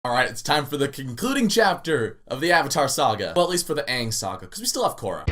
Alright, it's time for the concluding chapter of the Avatar saga. Well, at least for the Aang saga, because we still have Korra.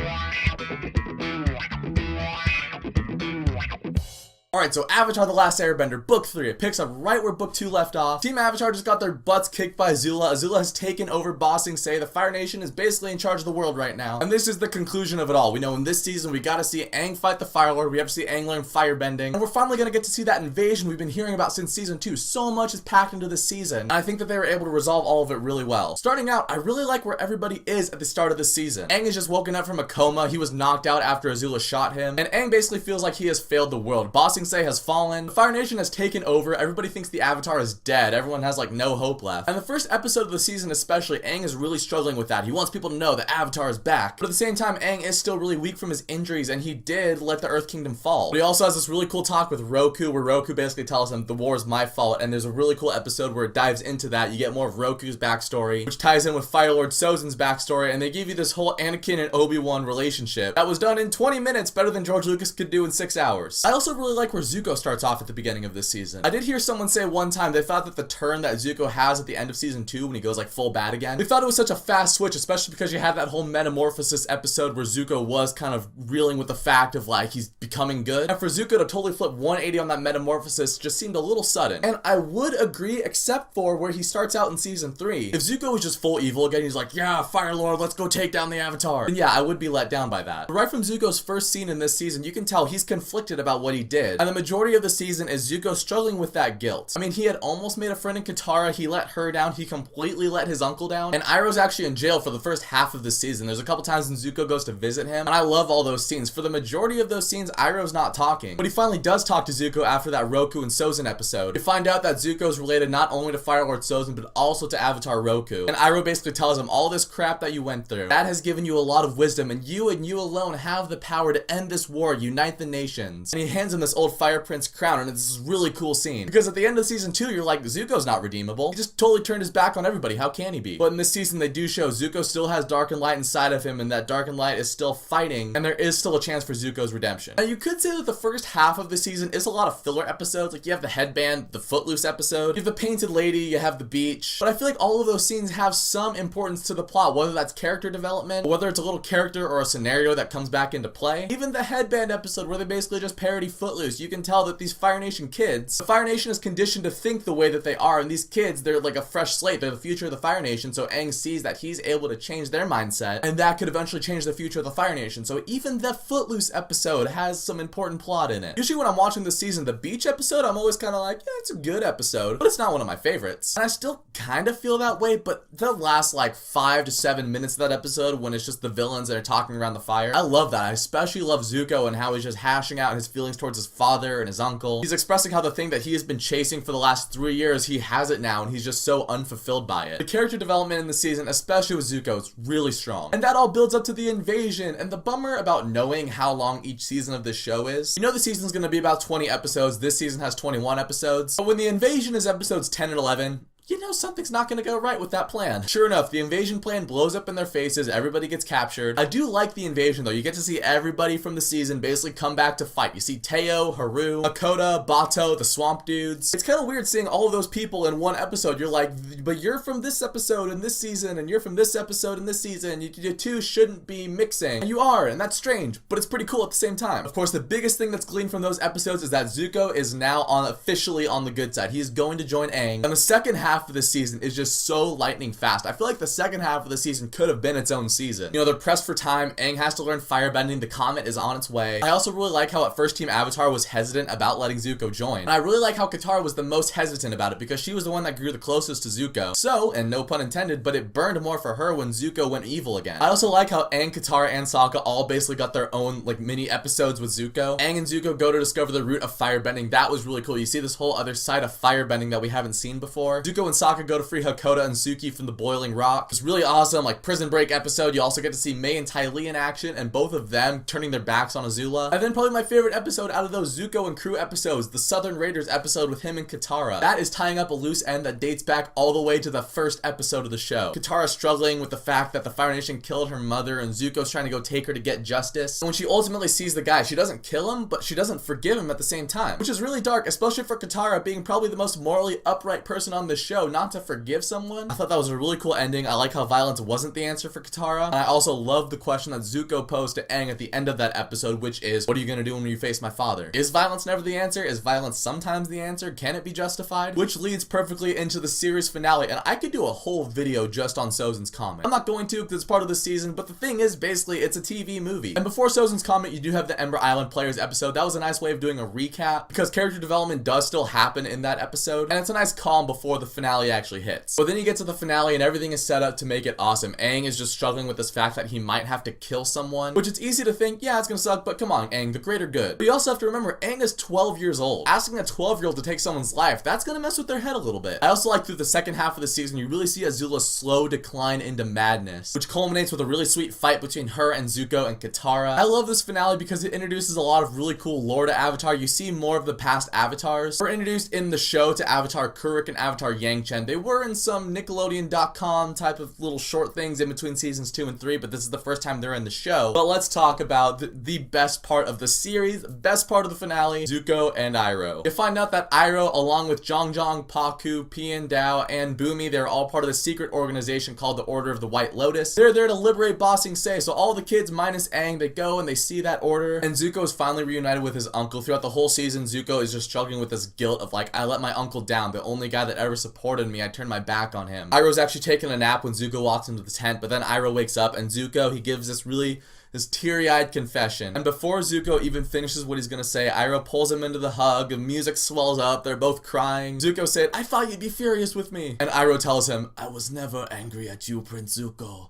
Alright, so Avatar The Last Airbender, Book 3. It picks up right where Book 2 left off. Team Avatar just got their butts kicked by Azula. Azula has taken over Ba Sing Se. The Fire Nation is basically in charge of the world right now. And this is the conclusion of it all. We know in this season we gotta see Aang fight the Fire Lord. We have to see Aang learn firebending. And we're finally gonna get to see that invasion we've been hearing about since season 2. So much is packed into this season. And I think that they were able to resolve all of it really well. Starting out, I really like where everybody is at the start of the season. Aang is just woken up from a coma. He was knocked out after Azula shot him. And Aang basically feels like he has failed the world. Ba Sing Se has fallen. The Fire Nation has taken over. Everybody thinks the Avatar is dead. Everyone has like no hope left. And the first episode of the season especially, Aang is really struggling with that. He wants people to know that Avatar is back. But at the same time, Aang is still really weak from his injuries and he did let the Earth Kingdom fall. But he also has this really cool talk with Roku where Roku basically tells him the war is my fault, and there's a really cool episode where it dives into that. You get more of Roku's backstory, which ties in with Fire Lord Sozin's backstory, and they give you this whole Anakin and Obi-Wan relationship that was done in 20 minutes, better than George Lucas could do in 6 hours. I also really like where Zuko starts off at the beginning of this season. I did hear someone say one time they thought that the turn that Zuko has at the end of season 2 when he goes like full bad again, they thought it was such a fast switch, especially because you had that whole metamorphosis episode where Zuko was kind of reeling with the fact of like he's becoming good, and for Zuko to totally flip 180 on that metamorphosis just seemed a little sudden. And I would agree, except for where he starts out in season 3. If Zuko was just full evil again, he's like, yeah, Fire Lord, let's go take down the Avatar, then yeah, I would be let down by that. But right from Zuko's first scene in this season, you can tell he's conflicted about what he did, and the majority of the season is Zuko struggling with that guilt. I mean, he had almost made a friend in Katara, he let her down, he completely let his uncle down, and Iroh's actually in jail for the first half of the season. There's a couple times when Zuko goes to visit him, and I love all those scenes. For the majority of those scenes, Iroh's not talking, but he finally does talk to Zuko after that Roku and Sozin episode. You find out that Zuko's related not only to Fire Lord Sozin, but also to Avatar Roku, and Iroh basically tells him all this crap that you went through, that has given you a lot of wisdom, and you alone have the power to end this war, unite the nations. And he hands him this old Fire Prince crown, and it's this really cool scene, because at the end of season 2, you're like, Zuko's not redeemable. He just totally turned his back on everybody. How can he be? But in this season, they do show Zuko still has dark and light inside of him, and that dark and light is still fighting, and there is still a chance for Zuko's redemption. Now, you could say that the first half of the season is a lot of filler episodes. Like, you have the headband, the Footloose episode, you have the painted lady, you have the beach. But I feel like all of those scenes have some importance to the plot, whether that's character development, or whether it's a little character or a scenario that comes back into play. Even the headband episode where they basically just parody Footloose, you can tell that these Fire Nation kids, the Fire Nation is conditioned to think the way that they are, and these kids, they're like a fresh slate, they're the future of the Fire Nation, so Aang sees that he's able to change their mindset, and that could eventually change the future of the Fire Nation. So even the Footloose episode has some important plot in it. Usually when I'm watching this season, the beach episode, I'm always kind of like, yeah, it's a good episode, but it's not one of my favorites. And I still kind of feel that way, but the last like 5 to 7 minutes of that episode, when it's just the villains that are talking around the fire, I love that. I especially love Zuko and how he's just hashing out his feelings towards his father and his uncle. He's expressing how the thing that he has been chasing for the last 3 years, he has it now, and he's just so unfulfilled by it. The character development in the season, especially with Zuko, is really strong. And that all builds up to the invasion, and the bummer about knowing how long each season of this show is, you know the season's gonna be about 20 episodes, this season has 21 episodes, but when the invasion is episodes 10 and 11, you know something's not gonna go right with that plan. Sure enough, the invasion plan blows up in their faces, everybody gets captured. I do like the invasion though. You get to see everybody from the season basically come back to fight. You see Teo, Haru, Hakoda, Bato, the swamp dudes. It's kind of weird seeing all of those people in one episode. You're like, but you're from this episode in this season, and you're from this episode in this season. You two shouldn't be mixing. And you are, and that's strange, but it's pretty cool at the same time. Of course, the biggest thing that's gleaned from those episodes is that Zuko is now officially on the good side. He is going to join Aang, and the second half of this season is just so lightning fast. I feel like the second half of the season could have been its own season. You know, they're pressed for time. Aang has to learn firebending. The comet is on its way. I also really like how at first Team Avatar was hesitant about letting Zuko join. And I really like how Katara was the most hesitant about it because she was the one that grew the closest to Zuko. So, and no pun intended, but it burned more for her when Zuko went evil again. I also like how Aang, Katara, and Sokka all basically got their own like mini episodes with Zuko. Aang and Zuko go to discover the root of firebending. That was really cool. You see this whole other side of firebending that we haven't seen before. Zuko and Sokka go to free Hakoda and Suki from the boiling rock. It's really awesome, like prison break episode. You also get to see Mei and Ty Lee in action, and both of them turning their backs on Azula. And then probably my favorite episode out of those Zuko and crew episodes, the Southern Raiders episode with him and Katara. That is tying up a loose end that dates back all the way to the first episode of the show. Katara struggling with the fact that the Fire Nation killed her mother, and Zuko's trying to go take her to get justice. And when she ultimately sees the guy, she doesn't kill him, but she doesn't forgive him at the same time, which is really dark, especially for Katara being probably the most morally upright person on this show not to forgive someone. I thought that was a really cool ending. I like how violence wasn't the answer for Katara. And I also love the question that Zuko posed to Aang at the end of that episode, which is, what are you gonna do when you face my father? Is violence never the answer? Is violence sometimes the answer? Can it be justified? Which leads perfectly into the series finale, and I could do a whole video just on Sozin's Comet. I'm not going to because it's part of the season, but the thing is, basically, it's a TV movie. And before Sozin's Comet, you do have the Ember Island Players episode. That was a nice way of doing a recap, because character development does still happen in that episode, and it's a nice calm before the finale actually hits. But then you get to the finale, and everything is set up to make it awesome. Aang is just struggling with this fact that he might have to kill someone, which it's easy to think, yeah, it's gonna suck, but come on, Aang, the greater good. But you also have to remember, Aang is 12 years old. Asking a 12-year-old to take someone's life, that's gonna mess with their head a little bit. I also like through the second half of the season, you really see Azula's slow decline into madness, which culminates with a really sweet fight between her and Zuko and Katara. I love this finale because it introduces a lot of really cool lore to Avatar. You see more of the past avatars were introduced in the show to Avatar Kuruk and Avatar Yangchen. They were in some Nickelodeon.com type of little short things in between seasons 2 and 3, but this is the first time they're in the show. But let's talk about the best part of the series, best part of the finale, Zuko and Iroh. You find out that Iroh, along with Zhang, Paku, Pian Dao, and Bumi, they're all part of the secret organization called the Order of the White Lotus. They're there to liberate Ba Sing Se, so all the kids minus Aang, they go and they see that order, and Zuko is finally reunited with his uncle. Throughout the whole season, Zuko is just struggling with this guilt of like, I let my uncle down, the only guy that ever supported me, I turned my back on him. Iroh's actually taking a nap when Zuko walks into the tent, but then Iroh wakes up and Zuko, he gives this teary-eyed confession. And before Zuko even finishes what he's gonna say, Iroh pulls him into the hug, the music swells up, they're both crying. Zuko said, I thought you'd be furious with me. And Iroh tells him, I was never angry at you, Prince Zuko.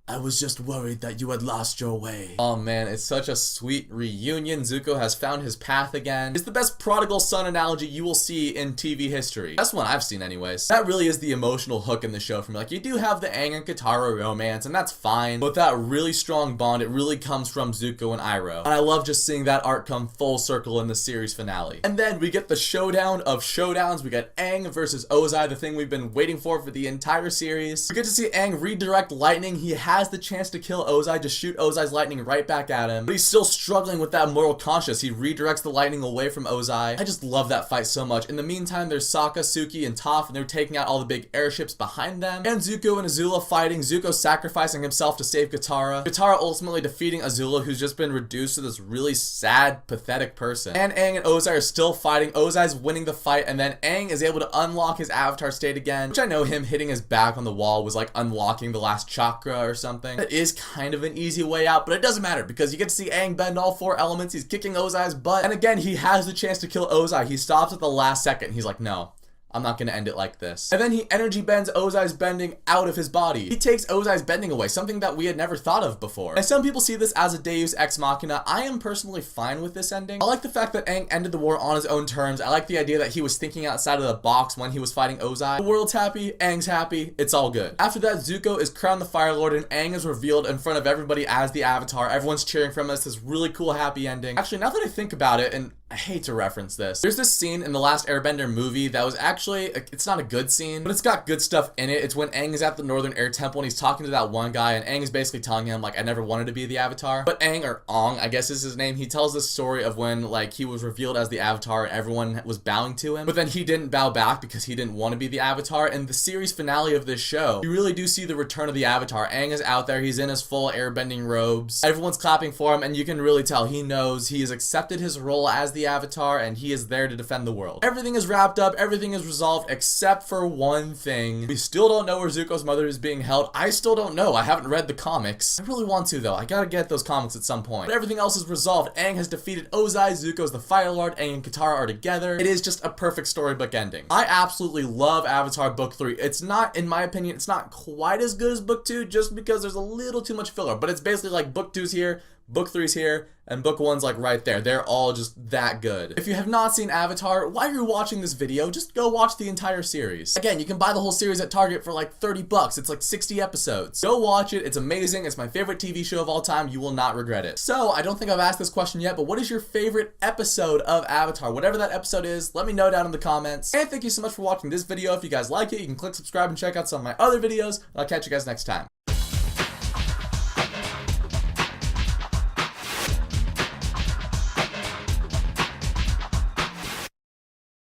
I was just worried that you had lost your way. Oh man, it's such a sweet reunion. Zuko has found his path again. It's the best prodigal son analogy you will see in TV history. That's one I've seen anyways. That really is the emotional hook in the show for me. Like, you do have the Aang and Katara romance, and that's fine, but that really strong bond, it really comes from Zuko and Iroh. And I love just seeing that arc come full circle in the series finale. And then we get the Showdown of Showdowns. We got Aang versus Ozai, the thing we've been waiting for the entire series. We get to see Aang redirect lightning. He has the chance to kill Ozai, just shoot Ozai's lightning right back at him, but he's still struggling with that moral conscience. He redirects the lightning away from Ozai. I just love that fight so much. In the meantime, there's Sokka, Suki, and Toph, and they're taking out all the big airships behind them, and Zuko and Azula fighting, Zuko sacrificing himself to save Katara, Katara ultimately defeating Azula, who's just been reduced to this really sad, pathetic person, and Aang and Ozai are still fighting. Ozai's winning the fight, and then Aang is able to unlock his avatar state again, which I know him hitting his back on the wall was like unlocking the last chakra or something. That is kind of an easy way out, but it doesn't matter because you get to see Aang bend all 4 elements. He's kicking Ozai's butt, and again, he has the chance to kill Ozai. He stops at the last second. He's like, no, I'm not gonna end it like this. And then he energy bends Ozai's bending out of his body. He takes Ozai's bending away, something that we had never thought of before. And some people see this as a Deus Ex Machina. I am personally fine with this ending. I like the fact that Aang ended the war on his own terms. I like the idea that he was thinking outside of the box when he was fighting Ozai. The world's happy, Aang's happy, it's all good. After that, Zuko is crowned the Fire Lord, and Aang is revealed in front of everybody as the Avatar. Everyone's cheering from us. This really cool, happy ending. Actually, now that I think about it, and I hate to reference this, there's this scene in the Last Airbender movie that was actually, it's not a good scene, but it's got good stuff in it. It's when Aang is at the Northern Air Temple and he's talking to that one guy, and Aang is basically telling him, like, I never wanted to be the Avatar. But Aang, or Aang, I guess is his name, he tells this story of when, like, he was revealed as the Avatar and everyone was bowing to him, but then he didn't bow back because he didn't want to be the Avatar. And the series finale of this show, you really do see the return of the Avatar. Aang is out there, he's in his full airbending robes, everyone's clapping for him, and you can really tell he knows he has accepted his role as the Avatar, and he is there to defend the world. Everything is wrapped up, everything is resolved, except for one thing. We still don't know where Zuko's mother is being held. I still don't know. I haven't read the comics. I really want to, though. I gotta get those comics at some point. But everything else is resolved. Aang has defeated Ozai, Zuko's the Fire Lord, Aang and Katara are together. It is just a perfect storybook ending. I absolutely love Avatar Book 3. It's not, in my opinion, it's not quite as good as Book 2 just because there's a little too much filler, but it's basically like Book 2's here, Book 3's here, and Book 1's like right there. They're all just that good. If you have not seen Avatar, while you're watching this video, just go watch the entire series. Again, you can buy the whole series at Target for like 30 bucks. It's like 60 episodes. Go watch it. It's amazing. It's my favorite TV show of all time. You will not regret it. So, I don't think I've asked this question yet, but what is your favorite episode of Avatar? Whatever that episode is, let me know down in the comments. And thank you so much for watching this video. If you guys like it, you can click subscribe and check out some of my other videos. And I'll catch you guys next time.